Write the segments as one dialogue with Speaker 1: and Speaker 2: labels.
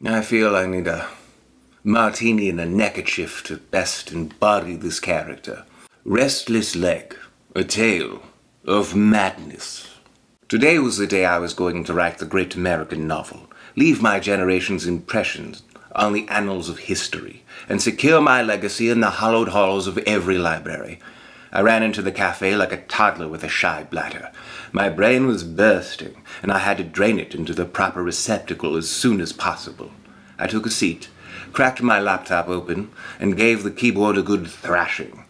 Speaker 1: I feel I need a martini and a neckerchief to best embody this character. Restless leg, a tale of madness. Today was the day I was going to write the great American novel, leave my generation's impressions on the annals of history, and secure my legacy in the hallowed halls of every library. I ran into the cafe like a toddler with a shy bladder. My brain was bursting, and I had to drain it into the proper receptacle as soon as possible. I took a seat, cracked my laptop open, and gave the keyboard a good thrashing.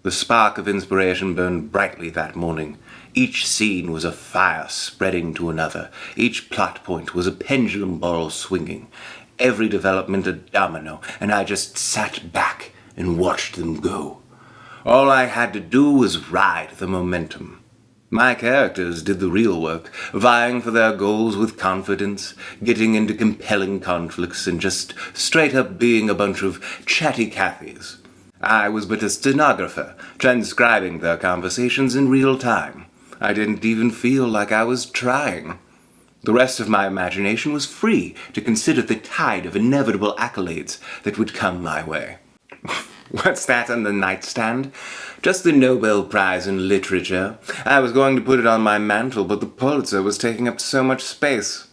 Speaker 1: The spark of inspiration burned brightly that morning. Each scene was a fire spreading to another. Each plot point was a pendulum ball swinging. Every development a domino, and I just sat back and watched them go. All I had to do was ride the momentum. My characters did the real work, vying for their goals with confidence, getting into compelling conflicts, and just straight up being a bunch of chatty Cathys. I was but a stenographer, transcribing their conversations in real time. I didn't even feel like I was trying. The rest of my imagination was free to consider the tide of inevitable accolades that would come my way. What's that on the nightstand? Just the Nobel Prize in Literature. I was going to put it on my mantel, but the Pulitzer was taking up so much space.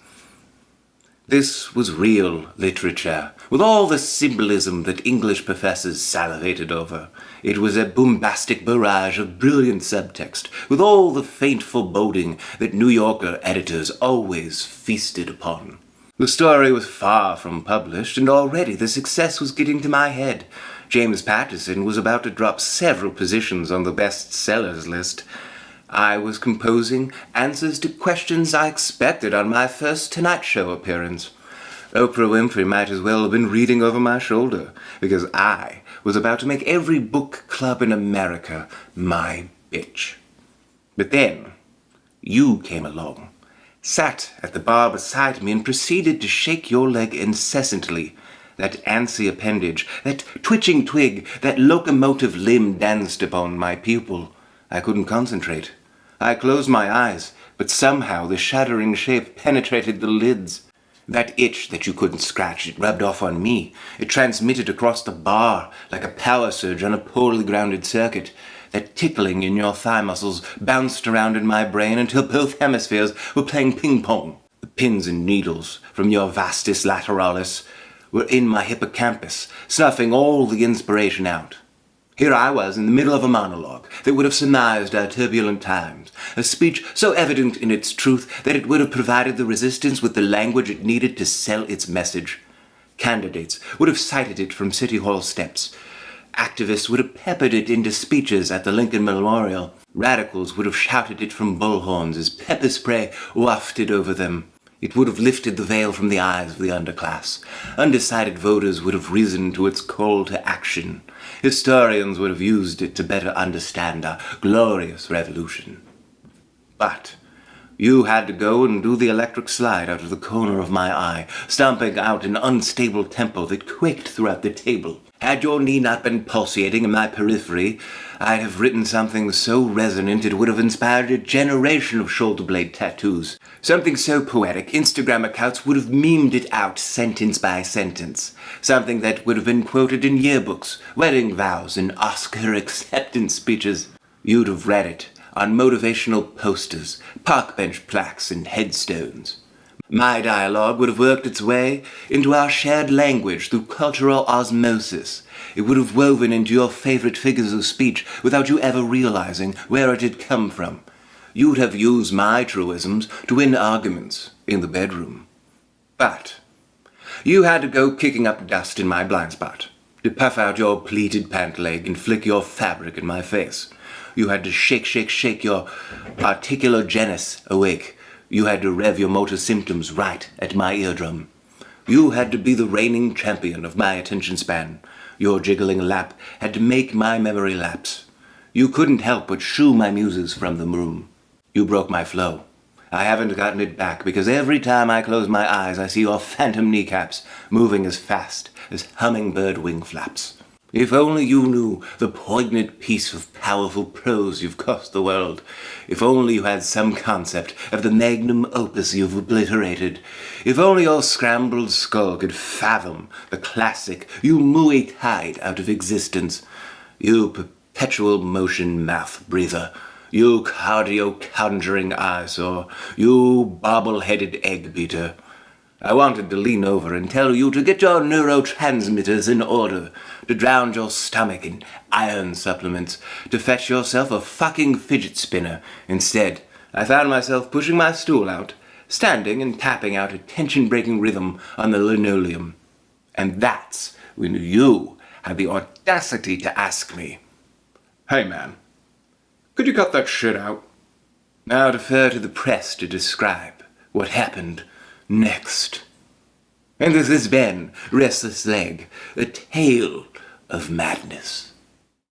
Speaker 1: This was real literature, with all the symbolism that English professors salivated over. It was a bombastic barrage of brilliant subtext, with all the faint foreboding that New Yorker editors always feasted upon. The story was far from published, and already the success was getting to my head. James Patterson was about to drop several positions on the bestsellers list. I was composing answers to questions I expected on my first Tonight Show appearance. Oprah Winfrey might as well have been reading over my shoulder, because I was about to make every book club in America my bitch. But then, you came along, sat at the bar beside me, and proceeded to shake your leg incessantly. That antsy appendage, that twitching twig, that locomotive limb danced upon my pupil. I couldn't concentrate. I closed my eyes, but somehow the shuddering shape penetrated the lids. That itch that you couldn't scratch, it rubbed off on me. It transmitted across the bar like a power surge on a poorly grounded circuit. That tickling in your thigh muscles bounced around in my brain until both hemispheres were playing ping-pong. The pins and needles from your vastus lateralis were in my hippocampus, snuffing all the inspiration out. Here I was in the middle of a monologue that would have surmised our turbulent times, a speech so evident in its truth that it would have provided the resistance with the language it needed to sell its message. Candidates would have cited it from City Hall steps. Activists would have peppered it into speeches at the Lincoln Memorial. Radicals would have shouted it from bullhorns as pepper spray wafted over them. It would have lifted the veil from the eyes of the underclass. Undecided voters would have risen to its call to action. Historians would have used it to better understand our glorious revolution. But you had to go and do the electric slide out of the corner of my eye, stomping out an unstable tempo that quaked throughout the table. Had your knee not been pulsating in my periphery, I'd have written something so resonant it would have inspired a generation of shoulder blade tattoos. Something so poetic, Instagram accounts would have memed it out sentence by sentence. Something that would have been quoted in yearbooks, wedding vows, and Oscar acceptance speeches. You'd have read it on motivational posters, park bench plaques, and headstones. My dialogue would have worked its way into our shared language through cultural osmosis. It would have woven into your favorite figures of speech without you ever realizing where it had come from. You'd have used my truisms to win arguments in the bedroom. But you had to go kicking up dust in my blind spot, to puff out your pleated pant leg and flick your fabric in my face. You had to shake your articulogenous awake. You had to rev your motor symptoms right at my eardrum. You had to be the reigning champion of my attention span. Your jiggling lap had to make my memory lapse. You couldn't help but shoo my muses from the room. You broke my flow. I haven't gotten it back because every time I close my eyes I see your phantom kneecaps moving as fast as hummingbird wing flaps. If only you knew the poignant piece of powerful prose you've cost the world. If only you had some concept of the magnum opus you've obliterated. If only your scrambled skull could fathom the classic you Muay Thai'd out of existence. You perpetual motion mouth breather. You cardio-conjuring eyesore. You bobble-headed egg beater. I wanted to lean over and tell you to get your neurotransmitters in order, to drown your stomach in iron supplements, to fetch yourself a fucking fidget spinner. Instead, I found myself pushing my stool out, standing and tapping out a tension-breaking rhythm on the linoleum. And that's when you had the audacity to ask me, "Hey man, could you cut that shit out?" Now defer to the press to describe what happened next. And this has been Restless Leg, a tale of madness.